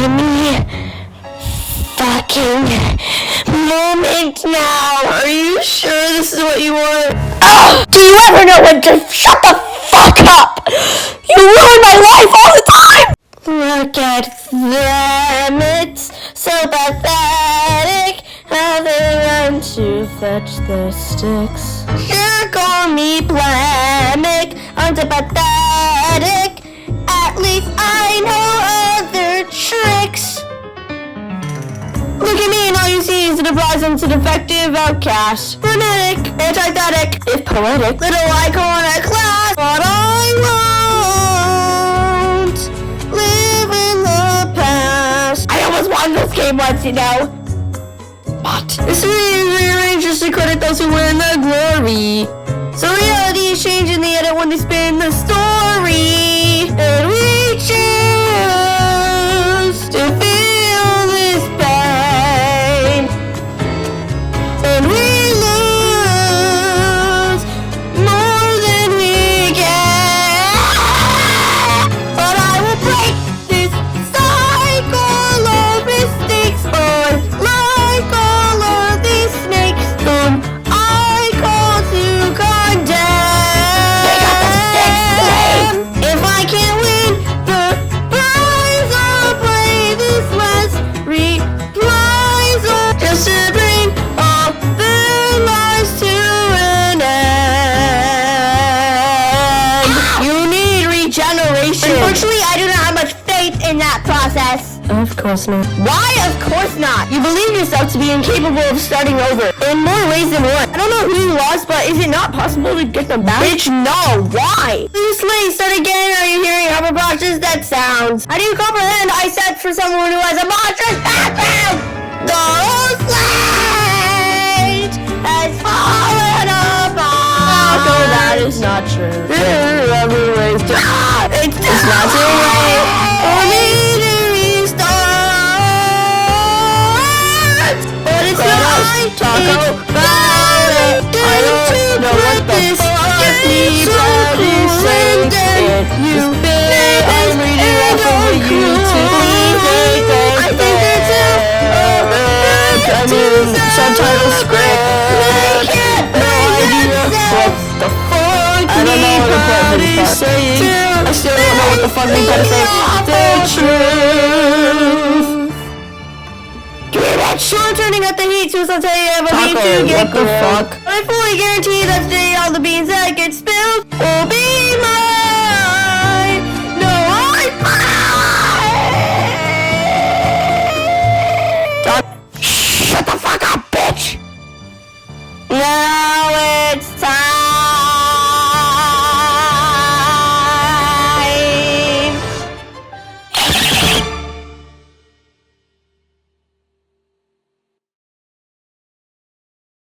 any fucking moment now. Are you sure this is what you want? Do you ever know when to shut the fuck up? You ruin my life all the time! Look at them, it's so pathetic how they run to fetch their sticks. Sure, call me polemic, I'm too pathetic. At least I know other tricks. Look at me and all you see is a depressed and defective outcast. Frenetic, antithetic, if poetic, little iconoclast. But I won't live in the past. I almost won this game once, you know. But this is rearranged just to credit those who win the glory. So reality is changing the edit when they spin the story. And we choose to feel this pain. And we lose more than we get. But I will break this cycle of mistakes. Like all of these snakes whom I call to condemn. If I can't win the prize, I'll play this last reprisal just to bring all their lives to an end. You need regeneration. Unfortunately, I do not have much faith in that process. Of course not. Why? Of course not. You believe yourself to be incapable of starting over in more ways than one. I don't know who you lost, but is it not possible to get them back? Bitch, no. Why? Please, start again. Are you hearing how obnoxious that sounds? How do you comprehend I said for someone who has a monstrous background? The whole slate has fallen apart. No, that is not true. It's not too late for me to restart. But it's not talk about it. I don't know what the fuck anybody's saying. You've been I'm reading off of a YouTube. I think that's it. I mean, subtitle script. No idea what the fuck anybody's saying. I still don't know what the fuck anybody's saying. The truth. Sure, turning up the heat so I'll tell you I need to get what the fuck? But I fully guarantee that today all the beans that get spilled will be mine.